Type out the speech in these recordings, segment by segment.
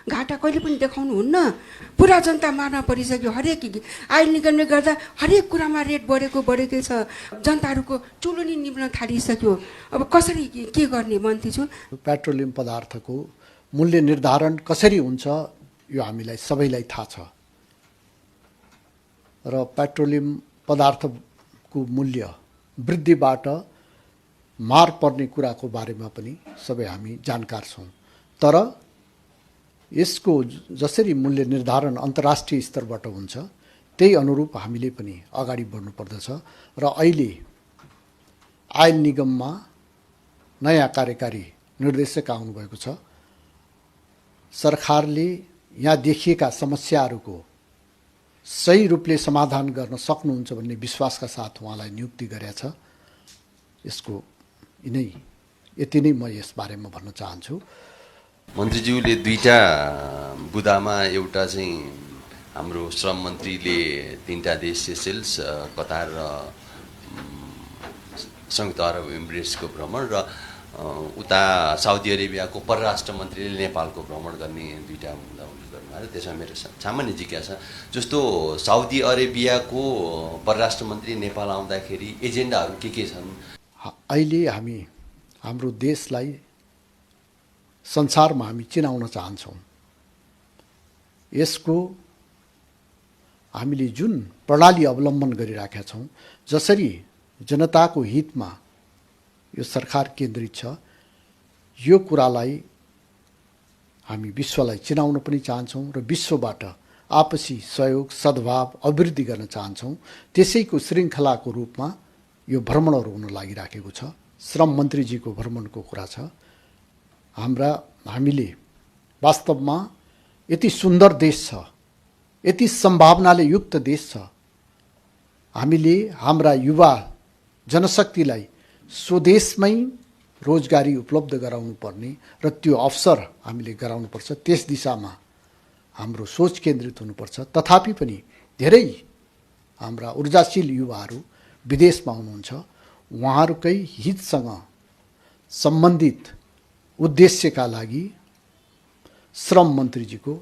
घाटा कहिले पनि देखाउनु हुन्न। पुरा जनता मार्न परिसक्यो। हरेक आयल निगमले गर्दा हरेक कुरामा रेट बढेकै छ। जनताहरूको चुलो नि निभ्न थालिसक्यो। अब कसरी के गर्ने मन्त्रीज्यू? पेट्रोलियम पदार्थको मूल्य निर्धारण कसरी हुन्छ यो हामीलाई सबैलाई थाहा छ र पेट्रोलियम पदार्थको मूल्य वृद्धिबाट मार पर्ने कुराको बारेमा पनि सबै हामी जानकार छौँ। तर यसको जसरी मूल्य निर्धारण अन्तर्राष्ट्रिय स्तरबाट हुन्छ त्यही अनुरूप हामीले पनि अगाडि बढ्नुपर्दछ र अहिले आयल निगममा नयाँ कार्यकारी निर्देशक आउनुभएको छ। सरकारले यहाँ देखिएका समस्याहरूको सही रूपले समाधान गर्न सक्नुहुन्छ भन्ने विश्वासका साथ उहाँलाई नियुक्ति गरेका छ। यसको यति नै म यस बारेमा भन्न चाहन्छु। मन्त्रीज्यूले दुईटा बुदामा एउटा चाहिँ हाम्रो श्रम मन्त्रीले 3टा देश सेसेल्स, कतार र संयुक्त अरब इमिरेट्सको भ्रमण र उता साउदी अरेबियाको परराष्ट्र मन्त्रीले नेपालको भ्रमण गर्ने दुईटा मुद्दा उल्लेख गर्नुभयो। त्यसमा मेरो सामान्य जिज्ञासा, जस्तो साउदी अरेबियाको परराष्ट्र मन्त्री नेपाल आउँदाखेरि एजेन्डाहरू के छन्? अहिले हामी हाम्रो देशलाई संसारमा हामी चिनाउन चाहन्छौँ। यसको हामीले जुन प्रणाली अवलम्बन गरिराखेका छौँ, जसरी जनताको हितमा यो सरकार केन्द्रित छ, यो कुरालाई हामी विश्वलाई चिनाउन पनि चाहन्छौँ र विश्वबाट आपसी सहयोग, सद्भाव, अभिवृद्धि गर्न चाहन्छौँ। त्यसैको श्रृङ्खलाको रूपमा यो भ्रमणहरू हुन लागिराखेको छ। श्रम मन्त्रीजीको भ्रमणको कुरा छ। हामीले वास्तवमा यति सुन्दर देश छ, यति सम्भावनाले युक्त देश छ। हामीले हाम्रा युवा जनशक्तिलाई स्वदेशमै रोजगारी उपलब्ध गराउनु पर्ने र त्यो अवसर हामीले गराउनुपर्छ। त्यस दिशामा हाम्रो सोच केन्द्रित हुनुपर्छ। तथापि पनि धेरै हाम्रा ऊर्जाशील युवाहरू विदेशमा हुनुहुन्छ। उहाँहरूकै हितसँग सम्बन्धित उद्देश्यका लागि श्रम मन्त्रीजीको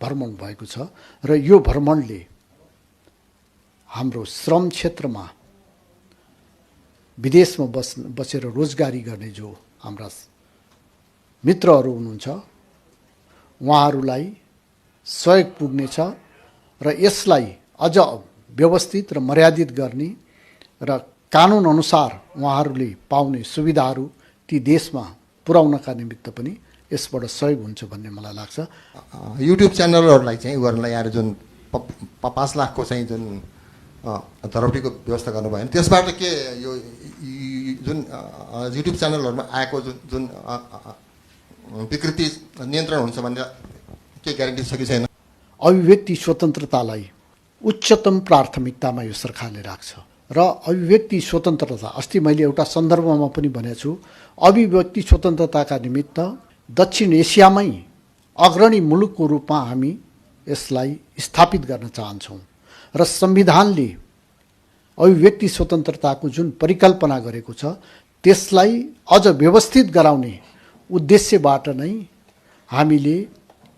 भ्रमण भएको छ र यो भ्रमणले हाम्रो श्रम क्षेत्रमा विदेशमा बसेर रोजगारी गर्ने जो हाम्रा मित्रहरू हुनुहुन्छ उहाँहरूलाई सहयोग पुग्नेछ र यसलाई अझ व्यवस्थित र मर्यादित गर्ने र कानुन अनुसार उहाँहरूले पाउने सुविधाहरू ती देशमा पुर्याउनका निमित्त पनि यसबाट सहयोग हुन्छ भन्ने मलाई लाग्छ। युट्युब च्यानलहरूलाई चाहिँ गर्नलाई यहाँ जुन 5 लाखको चाहिँ जुन धरौटीको व्यवस्था गर्नुभयो, त्यसबाट के यो जुन युट्युब च्यानलहरूमा आएको जुन विकृति नियन्त्रण हुन्छ भन्ने के ग्यारेन्टी छ कि छैन? अभिव्यक्ति स्वतन्त्रतालाई उच्चतम प्राथमिकतामा यो सरकारले राख्छ र अभिव्यक्ति स्वतन्त्रता, अस्ति मैले एउटा सन्दर्भमा पनि भनेको छु, अभिव्यक्ति स्वतन्त्रताका निमित्त दक्षिण एसियामै अग्रणी मुलुकको रूपमा हामी यसलाई स्थापित गर्न चाहन्छौँ र संविधानले अभिव्यक्ति स्वतन्त्रताको जुन परिकल्पना गरेको छ त्यसलाई अझ व्यवस्थित गराउने उद्देश्यबाट नै हामीले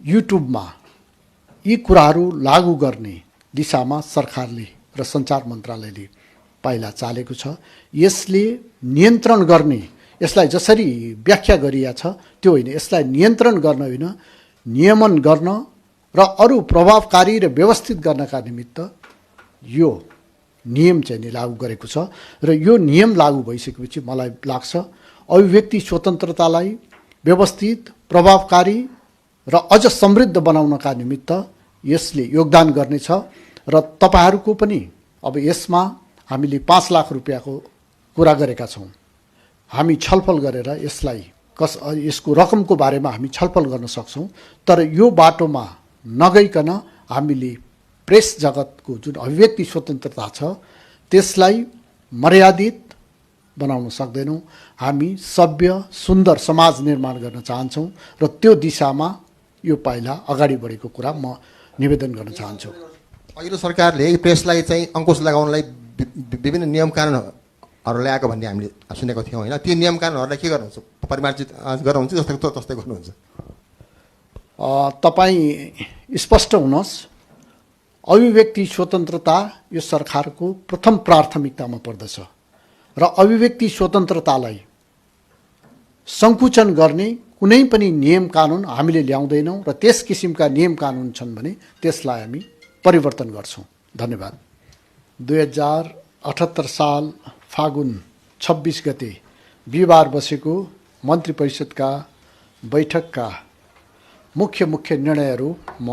युट्युबमा यी कुराहरू लागू गर्ने दिशामा सरकारले र सञ्चार मन्त्रालयले पाइला चालेको छ। यसले नियन्त्रण गर्ने, यसलाई जसरी व्याख्या गरिया छ त्यो होइन, यसलाई नियन्त्रण गर्न होइन, नियमन गर्न र अरू प्रभावकारी र व्यवस्थित गर्नका निमित्त यो नियम चाहिँ नि लागू गरेको छ र यो नियम लागू भइसकेपछि मलाई लाग्छ अभिव्यक्ति स्वतन्त्रतालाई व्यवस्थित, प्रभावकारी र अझ समृद्ध बनाउनका निमित्त यसले योगदान गर्नेछ र तपाईहरूको पनि अब यसमा हामीले 5 लाख रुपियाँको कुरा गरेका छौँ। हामी छलफल गरेर यसको रकमको बारेमा हामी छलफल गर्न सक्छौँ। तर यो बाटोमा नगइकन हामीले प्रेस जगतको जुन अभिव्यक्ति स्वतन्त्रता छ त्यसलाई मर्यादित बनाउन सक्दैनौँ। हामी सभ्य सुन्दर समाज निर्माण गर्न चाहन्छौँ र त्यो दिशामा यो पाइला अगाडि बढेको कुरा म निवेदन गर्न चाहन्छु। अघिल्लो सरकारले प्रेसलाई चाहिँ अङ्कुश लगाउनलाई विभिन्न नियम कानुनहरू ल्याएको भन्ने हामीले सुनेको थियौँ होइन? त्यो नियम कानुनहरूलाई के गर्नुहुन्छ? परिमार्जित गर्नुहुन्छ जस्तै गर्नुहुन्छ? तपाईँ स्पष्ट हुनुहोस्, अभिव्यक्ति स्वतन्त्रता यो सरकारको प्रथम प्राथमिकतामा पर्दछ र अभिव्यक्ति स्वतन्त्रतालाई सङ्कुचन गर्ने कुनै पनि नियम कानुन हामीले ल्याउँदैनौँ र त्यस किसिमका नियम कानुन छन् भने त्यसलाई हामी परिवर्तन गर्छौँ। धन्यवाद। 2078 साल फागुन 26 गते बिहिबार बसेको मन्त्री परिषदका बैठकका मुख्य निर्णयहरू म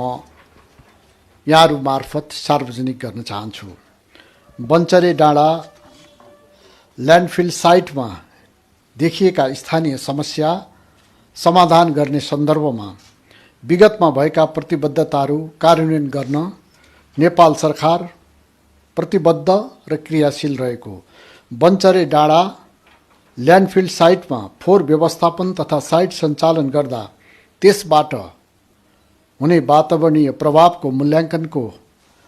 यहाँहरू मार्फत सार्वजनिक गर्न चाहन्छु। बन्चरे डाँडा ल्यान्डफिल साइटमा देखिएका स्थानीय समस्या समाधान गर्ने सन्दर्भमा विगतमा भएका प्रतिबद्धताहरू कार्यान्वयन गर्न नेपाल सरकार प्रतिबद्ध र क्रियाशील रहेको, बन्चरे डाँडा ल्यान्डफिल साइटमा फोहोर व्यवस्थापन तथा साइट सञ्चालन गर्दा त्यसबाट हुने वातावरणीय प्रभावको मूल्याङ्कनको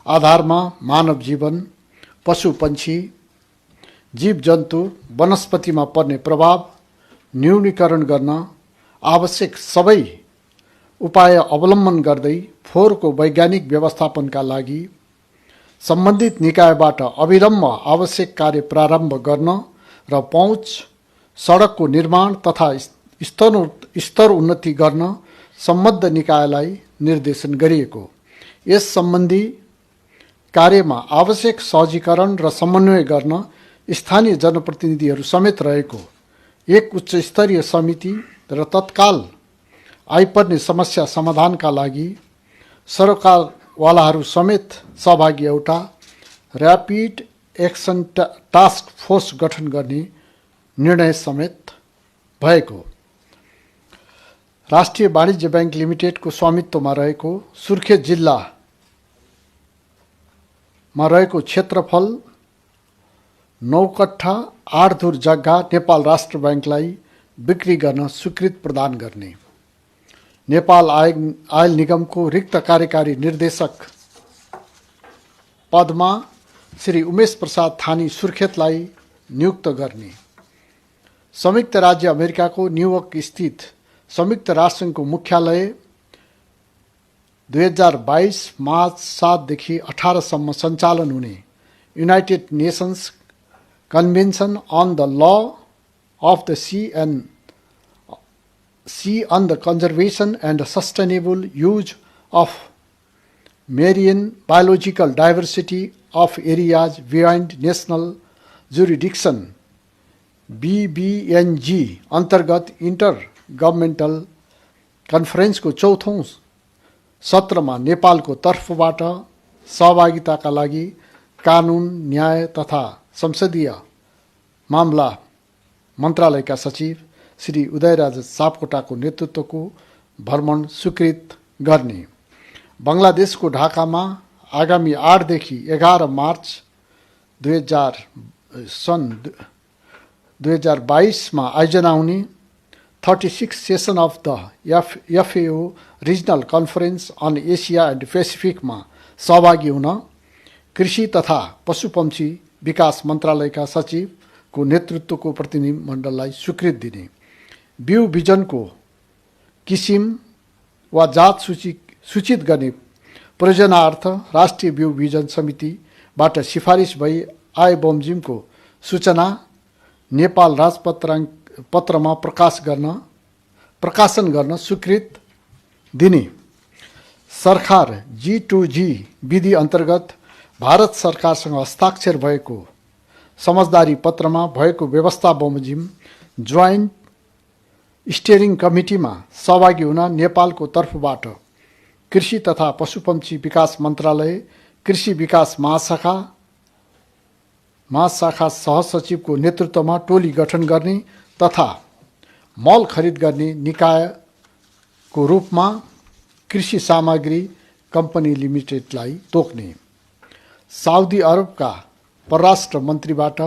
आधारमा मानव जीवन, पशु पक्षी, जीव जन्तु, वनस्पतिमा पर्ने प्रभाव न्यूनीकरण गर्न आवश्यक सबै उपाय अवलम्बन गर्दै फोहोरको वैज्ञानिक व्यवस्थापनका लागि सम्बन्धित निकायबाट अविलम्ब आवश्यक कार्य प्रारम्भ गर्न र पहुँच सडकको निर्माण तथा स्तर उन्नति गर्न सम्बद्ध निकायलाई निर्देशन गरिएको। यस सम्बन्धी कार्यमा आवश्यक सहजीकरण र समन्वय गर्न स्थानीय जनप्रतिनिधिहरू समेत रहेको एक उच्च स्तरीय समिति र तत्काल आइपर्ने समस्या समाधानका लागि सरकारवालाहरू समेत सहभागी एउटा ऱ्यापिड एक्सन टास्क फोर्स गठन गर्ने निर्णय समेत भएको। राष्ट्रिय वाणिज्य बैंक लिमिटेडको स्वामित्वमा रहेको सुर्खेत जिल्लामा रहेको क्षेत्रफल 9 कट्ठा 8 धुर जग्गा नेपाल राष्ट्र बैंकलाई बिक्री गर्न स्वीकृति प्रदान गर्ने, नेपाल आयल निगमको रिक्त कार्यकारी निर्देशक पदमा श्री उमेश प्रसाद थानी सुर्खेतलाई नियुक्त गर्ने, संयुक्त राज्य अमेरिकाको न्युयोर्क स्थित संयुक्त राष्ट्रसङ्घको मुख्यालय 2022 मार्च 7 देखि 18 सम्म सञ्चालन हुने United Nations convention on the law of the sea on the conservation and sustainable use of marine biological diversity of areas beyond national jurisdiction BBNG अन्तर्गत इन्टर गभर्मेन्टल कन्फरेन्सको चौथौं सत्रमा नेपालको तर्फबाट सहभागिताका लागि कानुन, न्याय तथा संसदीय मामला मन्त्रालयका सचिव श्री उदयराज सापकोटाको नेतृत्वको भ्रमण स्वीकृत गर्ने, बङ्गलादेशको ढाकामा आगामी 8 देखि 11 मार्च 2022 मा आयोजना हुने 36 session of the FAO regional conference on Asia and पेसिफिकमा सहभागी हुन कृषि तथा पशुपक्षी विकास मन्त्रालयका सचिवको नेतृत्वको प्रतिनिधिमण्डललाई स्वीकृति दिने, बिउ बिजनको किसिम वा जात सूचित गर्ने प्रयोजनार्थ राष्ट्रिय बिउ बिजन समितिबाट सिफारिस भई आए बमोजिमको सूचना नेपाल राजपत्रमा प्रकाशन गर्न स्वीकृति दिने, सरकार G2G विधि अन्तर्गत भारत सरकारसँग हस्ताक्षर भएको समझदारी पत्रमा भएको व्यवस्था बमोजिम जोइन्ट स्टियरिङ कमिटीमा सहभागी हुन नेपालको तर्फबाट कृषि तथा पशुपक्षी विकास मन्त्रालय, कृषि विकास महाशाखा सहसचिवको नेतृत्वमा टोली गठन गर्ने तथा मल खरिद गर्ने निकायको रूपमा कृषि सामग्री कम्पनी लिमिटेडलाई तोक्ने, साउदी अरबका परराष्ट्र मन्त्रीबाट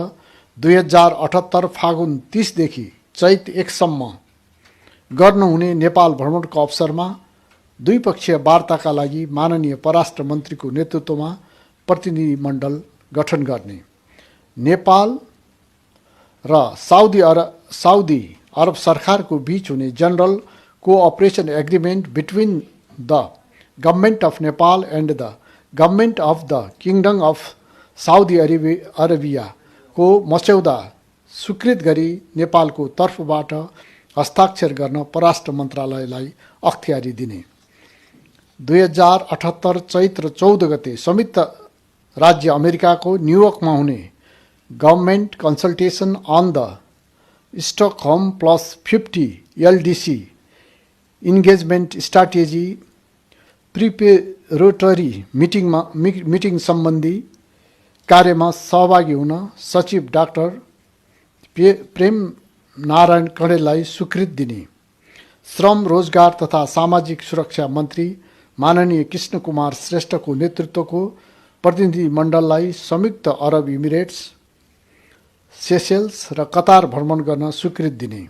2078 फागुन 30 देखि चैत 1 सम्म गर्नुहुने नेपाल भ्रमणको अवसरमा द्विपक्षीय वार्ताका लागि माननीय परराष्ट्र मन्त्रीको नेतृत्वमा प्रतिनिधिमण्डल गठन गर्ने, नेपाल र साउदी अरब सरकारको बीच हुने general cooperation agreement between the government of Nepal and the government of the kingdom of Saudi अरेबियाको मस्यौदा स्वीकृत गरी नेपालको तर्फबाट हस्ताक्षर गर्न परराष्ट्र मन्त्रालयलाई अख्तियारी दिने। 2078 चैत्र 14 गते संयुक्त राज्य अमेरिकाको न्युयोर्कमा हुने government consultation on the Stockholm +50 LDC engagement strategy preparatory meeting सम्बन्धी कार्यमा सहभागी हुन सचिव डाक्टर प्रेम नारायण कँडेललाई स्वीकृति दिने। श्रम रोजगार तथा सामाजिक सुरक्षा मन्त्री माननीय कृष्ण कुमार श्रेष्ठको नेतृत्वको प्रतिनिधि मण्डललाई संयुक्त अरब इमिरेट्स, सेसेल्स र कतार भ्रमण गर्न स्वीकृति दिने।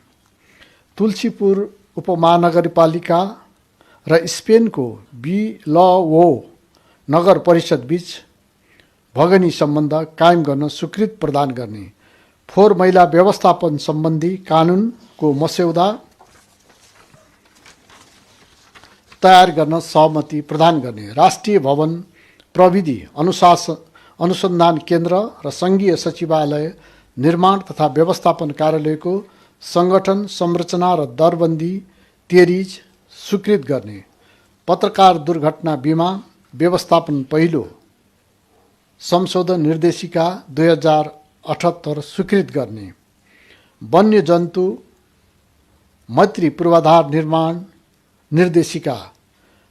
तुलसीपुर उपमहानगरपालिका र स्पेनको बिलओ नगर परिषद बीच भगनी सम्बन्ध कायम गर्न स्वीकृति प्रदान गर्ने। फोहोर मैला व्यवस्थापन सम्बन्धी कानुनको मस्यौदा तयार गर्न सहमति प्रदान गर्ने। राष्ट्रिय भवन प्रविधि अनुसन्धान केन्द्र र सङ्घीय सचिवालय निर्माण तथा व्यवस्थापन कार्यालयको सङ्गठन संरचना र दरबन्दी तेरिज स्वीकृत गर्ने। पत्रकार दुर्घटना बिमा व्यवस्थापन पहिलो संशोधन निर्देशिका 2078 स्वीकृत गर्ने। वन्यजन्तु मैत्री पूर्वाधार निर्माण निर्देशिका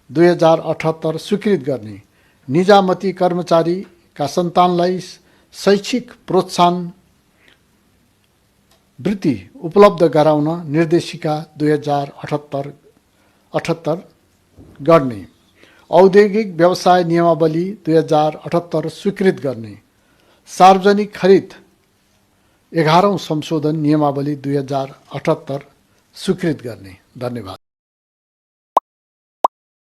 2078 स्वीकृत गर्ने। निजामती कर्मचारीका सन्तानलाई शैक्षिक प्रोत्साहन वृत्ति उपलब्ध गराउन निर्देशिका 2078 गर्ने। औद्योगिक व्यवसाय नियमावली 2078 स्वीकृत गर्ने। सार्वजनिक खरिद 11औं संशोधन नियमावली 2078 स्वीकृत गर्ने। धन्यवाद।